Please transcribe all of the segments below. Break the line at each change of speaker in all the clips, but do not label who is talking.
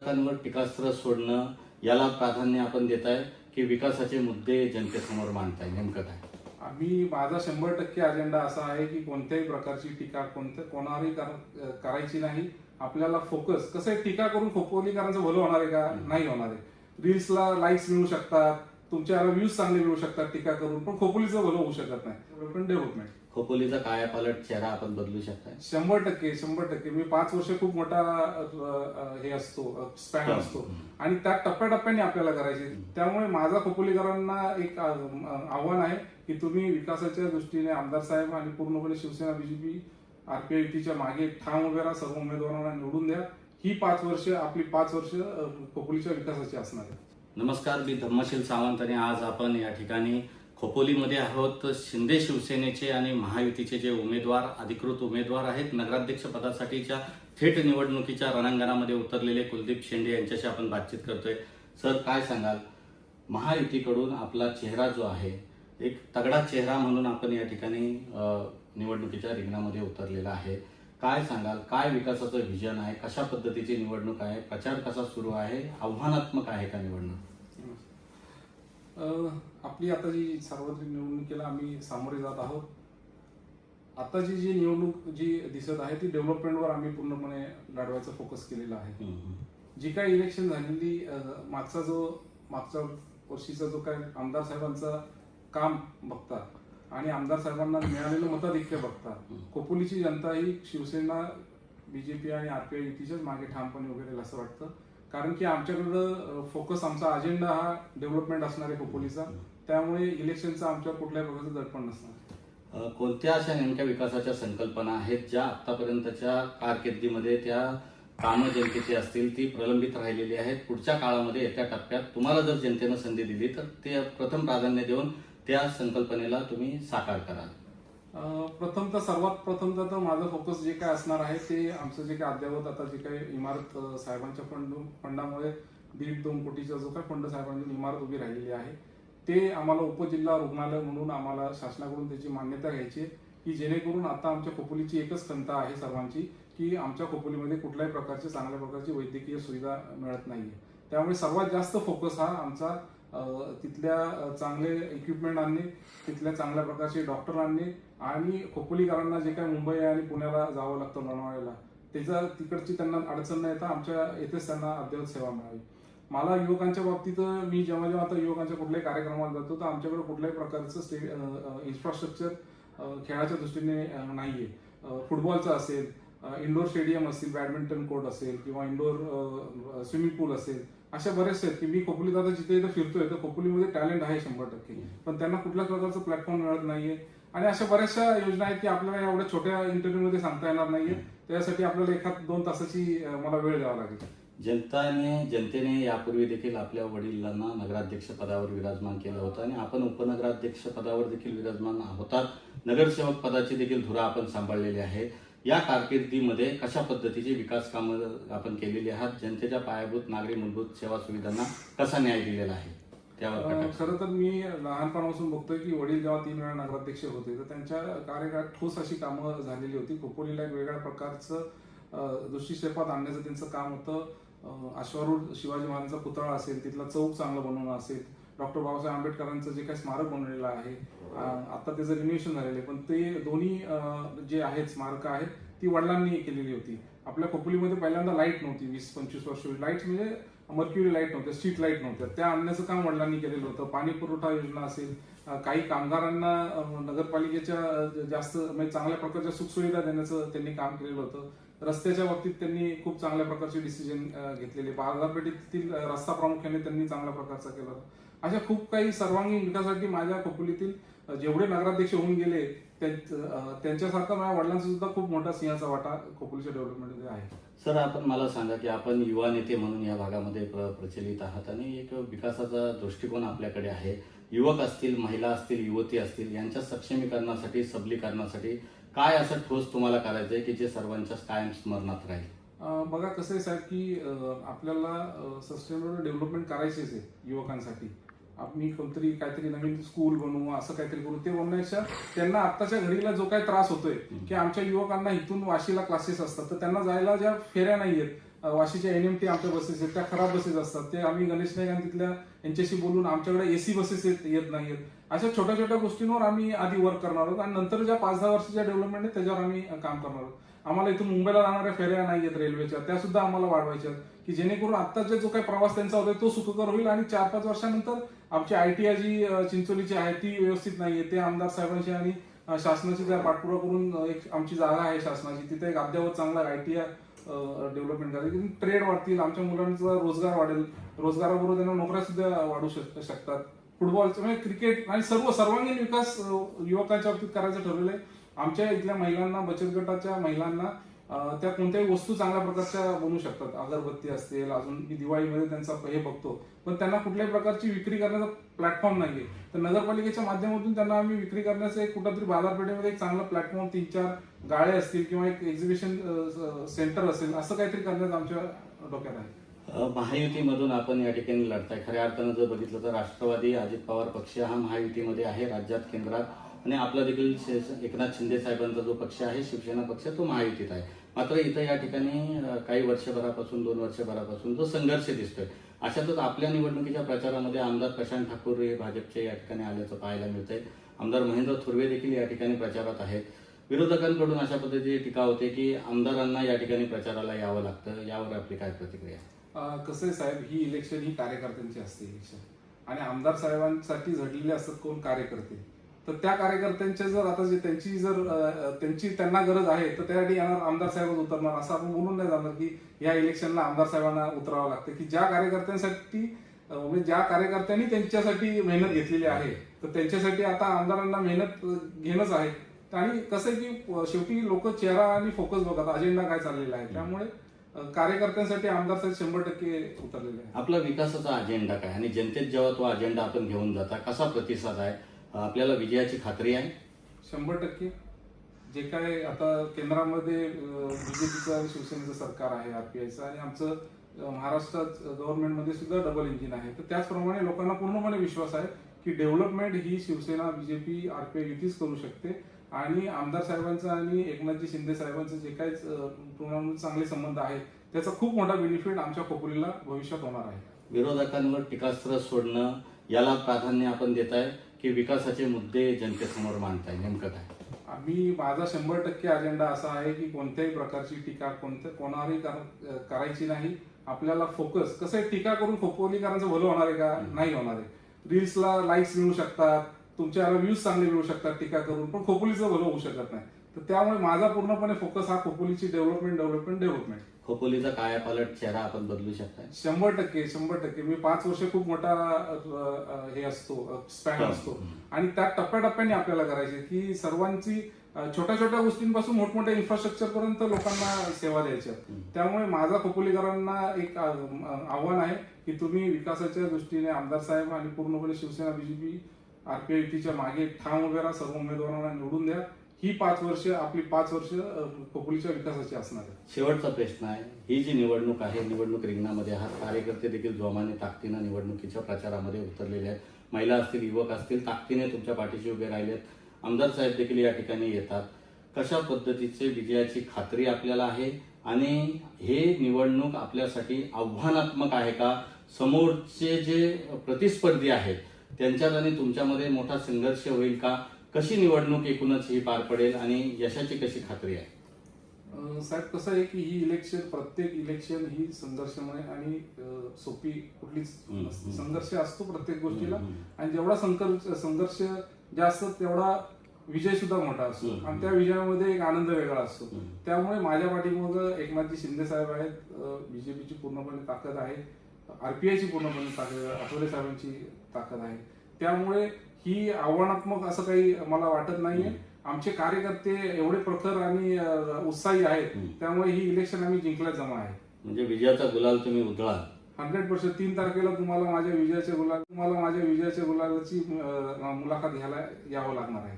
विरोधकांवर टीकास्त्र सोडणं याला प्राधान्य आपण देत आहे की विकासाचे मुद्दे जनतेसमोर मांडताय? नेमकं काय?
आम्ही माझा 100% अजेंडा असा आहे की कोणत्याही प्रकारची टीका कोणावरही करायची नाही. आपल्याला फोकस कसं आहे, टीका करून खोपोलीकरांचं भलं होणार आहे का? नाही होणार आहे. रील्सला लाईक्स मिळू शकतात, तुमच्या व्ह्यूज चांगले मिळू शकतात टीका करून, पण खोपोलीचं भलं होऊ शकत नाही. पण डेव्हलपमेंट
खोपोलीचा कायापालट चेहरा आपण बदलू शकताय?
100%. मी 5 वर्ष खूप मोठा हे असतो, स्पॅन असतो आणि त्या टप्प्याटप्प्याने आपल्याला करायचे. त्यामुळे माझा खोपोलीकरांना एक आव्हान आहे की तुम्ही विकासाच्या दृष्टीने आमदार साहेब आणि पूर्णपणे शिवसेना, बीजेपी, आरपीआय युतीच्या मागे ठाम उभे राहा. सर्व उमेदवारांना निवडून द्या. ही 5 वर्ष आपली 5 वर्ष खोपोलीच्या विकासाची असणार आहे.
नमस्कार, मी धम्मशील सावंत आणि आज आपण या ठिकाणी खोपोलीमध्ये आहोत. शिंदे शिवसेनेचे आणि महायुतीचे जे उमेदवार, अधिकृत उमेदवार आहेत, नगराध्यक्ष पदासाठीच्या थेट निवडणुकीच्या रणांगणामध्ये उतरलेले कुलदीप शेंडे यांच्याशी आपण बातचीत करतोय. सर, काय सांगाल? महायुतीकडून आपला चेहरा जो आहे, एक तगडा चेहरा म्हणून आपण या ठिकाणी निवडणुकीच्या रिंगणामध्ये उतरलेला आहे. काय सांगाल? काय विकासाचं व्हिजन आहे? कशा पद्धतीची निवडणूक आहे? प्रचार कसा सुरू आहे? आव्हानात्मक आहे का निवडणूक?
आपली आता जी सार्वत्रिक निवडणुकीला आम्ही सामोरे जात आहोत. आताची जी निवडणूक जी दिसत आहे ती डेव्हलपमेंटवर आम्ही पूर्णपणे लढवायचा फोकस केलेला आहे. जी काही इलेक्शन झालेली मागच्या वर्षीचा जो काही आमदार साहेबांचा काम बघता आणि आमदार साहेबांना मिळालेलं मताधिक्य बघता, खोपोलीची जनता ही शिवसेना, बीजेपी आणि आरपीआय युतीच्याच मागे ठामपणे उभे राहील असं वाटतं. कारण की आमच्याकडं फोकस, आमचा अजेंडा हा डेव्हलपमेंट असणार आहे खोपोलीचा. त्यामुळे इलेक्शनचा आमच्यावर कुठल्याही प्रकारचं दडपण नसणार.
कोणत्या अशा नेमक्या विकासाच्या संकल्पना आहेत ज्या आतापर्यंतच्या कारकिर्दीमध्ये त्या कामं जनतेची असतील ती प्रलंबित राहिलेली आहेत? पुढच्या काळामध्ये येत्या टप्प्यात तुम्हाला जर जनतेनं संधी दिली तर ते प्रथम प्राधान्य देऊन त्या संकल्पनेला तुम्ही साकार कराल?
सर्वात प्रथमतः तर माझं फोकस जे काय असणार आहे ते आमचं जे काय अद्ययावत आता जे काही इमारत साहेबांच्या फंडामुळे 1.5-2 कोटीचा जो काय फंड साहेबांची इमारत उभी राहिलेली आहे, ते आम्हाला उपजिल्हा रुग्णालय म्हणून आम्हाला शासनाकडून त्याची मान्यता घ्यायची, की जेणेकरून आता आमच्या खोपोलीची एकच खंत आहे सर्वांची की आमच्या खोपोलीमध्ये कुठल्याही प्रकारची चांगल्या प्रकारची वैद्यकीय सुविधा मिळत नाहीये. त्यामुळे सर्वात जास्त फोकस हा आमचा तिथल्या चांगले इक्विपमेंट आणणे, तिथल्या चांगल्या प्रकारचे डॉक्टर आणणे आणि खोपोलीकरांना जे काय मुंबई आणि पुण्याला जावं लागतं लोणावळ्याला, त्याचा तिकडची त्यांना अडचण न येता आमच्या येथेच त्यांना अद्ययावत सेवा मिळावी. मला युवकांच्या बाबतीत मी जेव्हा आता युवकांच्या कुठल्याही कार्यक्रमाला जातो तर आमच्याकडे कुठल्याही प्रकारचं इन्फ्रास्ट्रक्चर खेळाच्या दृष्टीने नाहीये. फुटबॉलचं असेल, इंडोर स्टेडियम असतील, बॅडमिंटन कोर्ट असेल किंवा इंडोर स्विमिंग पूल असेल, अशा बरेचसे आहेत की मी खोपोलीत आता जिथे इथे फिरतोय तर खोपोलीमध्ये टॅलेंट आहे 100%, पण त्यांना कुठल्याच प्रकारचं प्लॅटफॉर्म मिळत नाहीये. आणि अशा बऱ्याचशा योजना आहेत की आपल्याला एवढ्या छोट्या इंटरव्ह्यूमध्ये सांगता येणार नाहीये. त्यासाठी आपल्याला 1-2 तासाची मला वेळ द्यावा लागेल.
जनतेने यापूर्वी देखील आपल्या वडिलांना नगराध्यक्ष पदावर विराजमान केलं होतं आणि आपण उपनगराध्यक्ष पदावर देखील विराजमान होतात. नगरसेवक पदाची देखील धुरा आपण सांभाळलेली आहे. या कारकिर्दीमध्ये कशा पद्धतीची विकास कामं आपण केलेली आहात? जनतेच्या पायाभूत नागरी मूलभूत सेवा सुविधांना कसा न्याय दिलेला आहे त्यावर?
खरं तर मी लहानपणापासून बघतोय की वडील जेव्हा 3 वेळा नगराध्यक्ष होते तर त्यांच्या कार्यकाळात ठोस अशी कामं झालेली होती. खोपोलीला एक वेगळ्या प्रकारचं दृष्टिक्षेपात आणण्याचं त्यांचं काम होतं. अश्वारूढ शिवाजी महाराजांचा पुतळा असेल, तिथला चौक चांगलं बनवणं असेल, डॉक्टर बाबासाहेब आंबेडकरांचं जे काही स्मारक बनवलेलं आहे, आता त्याचं रिन्युएशन झालेलं आहे, पण ते दोन्ही जे आहेत स्मारकं आहेत ती वडिलांनी केलेली होती. आपल्या खोपोलीमध्ये पहिल्यांदा लाईट नव्हती. 20-25 वर्ष लाईट म्हणजे मर्क्युरी लाईट नव्हत्या, स्ट्रीट लाईट नव्हत्या, त्या आणण्याचं काम वडिलांनी केलेलं होतं. पाणी पुरवठा योजना असेल, काही कामगारांना नगरपालिकेच्या जास्त म्हणजे चांगल्या प्रकारच्या सुखसुविधा देण्याचं त्यांनी काम केलेलं होतं. रस्त्याच्या बाबतीत त्यांनी खूप चांगल्या प्रकारचे डिसिजन घेतलेले. बाजारपेठेतील रस्ता प्रामुख्याने त्यांनी चांगल्या प्रकारचा केला. अशा खूप काही सर्वांगीण विकासासाठी माझ्या खोपोलीतील जेवढे नगराध्यक्ष होऊन गेले त्यांच्यासारखा माझ्या वडिलांचा सुद्धा खूप मोठा सिंहाचा वाटा खोपोलीच्या डेव्हलपमेंटमध्ये आहे.
सर, आपण मला सांगा की आपण युवा नेते म्हणून या भागामध्ये प्रचलित आहात आणि एक विकासाचा दृष्टिकोन आपल्याकडे आहे. युवक असतील, महिला असतील, युवती असतील, यांच्या सक्षमीकरणासाठी, सबलीकरणासाठी काय असं ठोस तुम्हाला करायचंय की जे सर्वांच्या कायम स्मरणात राहील?
बघा कसं आहे साहेब की आपल्याला सस्टेनेबल डेव्हलपमेंट करायचीच आहे युवकांसाठी. आम्ही कोणतरी काहीतरी नवीन स्कूल बनवू, असं काहीतरी करू, ते बनवण्यापेक्षा त्यांना आत्ताच्या घडीला जो काही त्रास होतोय की आमच्या युवकांना इथून वाशीला क्लासेस असतात तर त्यांना जायला ज्या फेऱ्या नाहीयेत, वाशीच्या NMT आमच्या बसेस आहेत त्या खराब बसेस असतात, ते आम्ही गणेश नाईक आणि तिथल्या यांच्याशी बोलून आमच्याकडे AC बसेस येत नाहीत. अशा छोट्या छोट्या गोष्टींवर आम्ही आधी वर्क करणार आहोत आणि नंतर ज्या 5-10 वर्षाच्या डेव्हलपमेंट आहे त्याच्यावर आम्ही काम करणार आहोत. आम्हाला इथून मुंबईला जाणाऱ्या फेऱ्या नाही आहेत रेल्वेच्या, त्या सुद्धा आम्हाला वाढवायच्या की जेणेकरून आत्ताचा जो काही प्रवास त्यांचा होता तो सुखकर होईल आणि 4-5 वर्षानंतर आमची ITI जी चिंचोलीची आहे ती व्यवस्थित नाहीये, ते आमदार साहेबांशी आणि शासनाची त्या पाठपुरावा करून एक आमची जागा आहे शासनाची, तिथे एक अद्यावत चांगला ITI डेव्हलपमेंट करायची, ट्रेड वाढतील, आमच्या मुलांचा रोजगार वाढेल, रोजगाराबरोबर त्यांना नोकऱ्या सुद्धा वाढू शकतात. फुटबॉलचं म्हणजे क्रिकेट आणि सर्वांगीण विकास युवकांच्या बाबतीत करायचं ठरवलंय. आमच्या इथल्या महिलांना, बचत गटाच्या महिलांना त्या कोणत्याही वस्तू चांगल्या प्रकारच्या बनवू शकतात. अगरबत्ती असतील, अजून मी दिवाळीमध्ये त्यांचा हे बघतो, पण त्यांना कुठल्याही प्रकारची विक्री करण्याचा प्लॅटफॉर्म नाहीये. तर नगरपालिकेच्या माध्यमातून त्यांना आम्ही विक्री करण्याचं एक कुठेतरी बाजारपेठेमध्ये एक चांगला प्लॅटफॉर्म, 3-4 गाळे असतील किंवा एक एक्झिबिशन सेंटर असेल, असं काहीतरी करण्याचं आमच्या डोक्यात आहे.
महायुतीमधून आपण या ठिकाणी लढताय. खऱ्या अर्थानं जर बघितलं तर राष्ट्रवादी अजित पवार पक्ष हा महायुतीमध्ये आहे राज्यात, केंद्रात, आणि आपला देखील एकनाथ शिंदे साहेबांचा जो पक्ष आहे शिवसेना पक्ष तो महायुतीत आहे. मात्र इथं या ठिकाणी काही वर्षभरापासून 2 वर्षभरापासून जो संघर्ष दिसतोय, अशातच आपल्या निवडणुकीच्या प्रचारामध्ये आमदार प्रशांत ठाकूर हे भाजपचे या ठिकाणी आल्याचं पाहायला मिळतंय. आमदार महेंद्र थोरवे देखील या ठिकाणी प्रचारात आहेत. विरोधकांकडून अशा पद्धतीची टीका होते की आमदारांना या ठिकाणी प्रचाराला यावं लागतं, यावर आपली काय प्रतिक्रिया?
कसं आहे साहेब, ही इलेक्शन ही कार्यकर्त्यांची असते इलेक्शन, आणि आमदार साहेबांसाठी झडलेले असतात कोण कार्यकर्ते. तर त्या कार्यकर्त्यांच्या जर आता जे त्यांची त्यांना गरज आहे तर त्यासाठी येणार आमदार साहेबच उतरणार असं आपण बोलून नाही जाणार की या इलेक्शनला आमदार साहेबांना उतरावं लागतं. की ज्या कार्यकर्त्यांसाठी म्हणजे ज्या कार्यकर्त्यांनी त्यांच्यासाठी मेहनत घेतलेली आहे तर त्यांच्यासाठी आता आमदारांना मेहनत घेणंच आहे. आणि कसं आहे की शेवटी लोक चेहरा आणि फोकस बघतात, अजेंडा काय चाललेला आहे. त्यामुळे कार्यकर्त्यांसाठी आमदार साहेब 100% उतरलेले आहे.
आपला विकासाचा अजेंडा काय आणि जनतेत जेव्हा तो अजेंडा आपण घेऊन जाता कसा प्रतिसाद आहे? आपल्याला विजयाची खात्री आहे?
100%. जे काय आता केंद्रामध्ये BJPचं आणि शिवसेनेचं सरकार आहे, RPIचं, आणि आमचं महाराष्ट्रात गव्हर्नमेंटमध्ये सुद्धा डबल इंजिन आहे. तर त्याचप्रमाणे लोकांना पूर्णपणे विश्वास आहे की डेव्हलपमेंट ही शिवसेना, BJP, RPI युतीच करू शकते. आणि आमदार साहेबांचं आणि एकनाथजी शिंदे साहेबांचं जे काही चांगले संबंध आहेत त्याचा खूप मोठा बेनिफिट आमच्या खोपोलीला भविष्यात होणार आहे.
विरोधकांवर टीकास्त्र सोडणं याला प्राधान्य आपण देत आहे की विकासाचे मुद्दे जनतेसमोर मांडताय, नेमकं काय?
माझा 100% अजेंडा असा आहे की कोणत्याही प्रकारची टीका कोणावरही करायची नाही. आपल्याला फोकस कसं आहे, टीका करून खोपोलीकरांचं भलं होणार आहे का? नाही होणार आहे. रील्सला लाईक्स मिळू शकतात, तुमच्या व्ह्यूज चांगले मिळू शकतात टीका करून, पण खोपोलीचं भलं होऊ शकत नाही. तर त्यामुळे माझा पूर्णपणे फोकस हा खोपोलीची डेव्हलपमेंट.
खोपोलीचा कायापालट चेहरा आपण बदलू शकता?
100%. मी 5 वर्ष खूप मोठा हे असतो, स्पॅन असतो, आणि त्या टप्प्याटप्प्याने आपल्याला करायचे की सर्वांची छोट्या छोट्या गोष्टींपासून मोठमोठ्या इन्फ्रास्ट्रक्चर पर्यंत लोकांना सेवा द्यायच्या. त्यामुळे माझा खोपोलीकरांना एक आव्हान आहे की तुम्ही विकासाच्या दृष्टीने आमदार साहेब आणि पूर्णपणे शिवसेना, BJP, RPI युतीच्या मागे ठाम उभे राहा, सर्व उमेदवारांना निवडून द्या. ही 5 वर्ष आपली 5 वर्ष खोपोलीच्या विकासाची असणार आहे.
शेवटचा प्रश्न आहे, ही जी निवडणूक आहे, निवडणूक रिंगणामध्ये आहात, कार्यकर्ते देखील जोमाने ताकदीनं निवडणुकीच्या प्रचारामध्ये उतरलेले आहेत. महिला असतील, युवक असतील, ताकदीने तुमच्या पाठीशी उभे राहिलेत. आमदार साहेब देखील या ठिकाणी येतात. कशा पद्धतीचे विजयाची खात्री आपल्याला आहे आणि हे निवडणूक आपल्यासाठी आव्हानात्मक आहे का? समोरचे जे प्रतिस्पर्धी आहेत त्यांच्यात आणि तुमच्यामध्ये मोठा संघर्ष होईल का? कशी निवडणूक एकूणच ही पार पडेल आणि यशाची कशी खात्री आहे?
साहेब कसं आहे की ही प्रत्येक इलेक्शन ही संघर्षमय आणि सोपी कुठलीच नसते. संघर्ष असतो प्रत्येक गोष्टीला, आणि जेवढा संघर्ष जास्त तेवढा विजय सुद्धा मोठा असतो, आणि त्या विजयामध्ये एक आनंद वेगळा असतो. त्यामुळे माझ्या पाठीमागं एकनाथजी शिंदे साहेब आहेत, BJPची पूर्णपणे ताकद आहे, RPIची पूर्णपणे ताकद, आठवले साहेबांची ताकद आहे. त्यामुळे ही आव्हानात्मक असं काही मला वाटत नाहीये. आमचे कार्यकर्ते एवढे प्रखर आणि उत्साही आहेत, त्यामुळे ही इलेक्शन आम्ही जिंकल्या जमा आहे.
म्हणजे विजयाचा गुलाल तुम्ही उधळाल?
100%. 3 तारखेला तुम्हाला माझ्या विजयाच्या गुलालाची मुलाखत घ्यायला यावं लागणार आहे.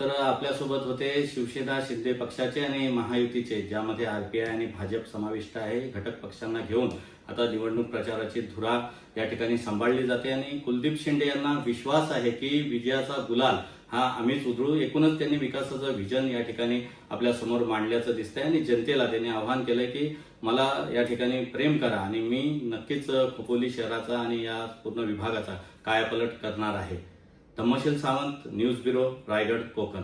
तर आपल्यासोबत होते शिवसेना शिंदे पक्षाचे आणि महायुतीचे, ज्यामध्ये RPI आणि भाजप समाविष्ट आहे, घटक पक्षांना घेऊन आता निवडणूक प्रचाराची धुरा या ठिकाणी सांभाळली जाते. आणि कुलदीप शिंदे यांना विश्वास आहे की विजयाचा गुलाल हा आम्हीच उधळू. एकूणच त्यांनी विकासाचं व्हिजन या ठिकाणी आपल्या समोर मांडल्याचं दिसतंय आणि जनतेला त्यांनी आवाहन केलंय की मला या ठिकाणी प्रेम करा आणि मी नक्कीच खोपोली शहराचा आणि या पूर्ण विभागाचा कायापालट करणार आहे. Dhammasheel Sawant, news bureau, Raigad, Konkan.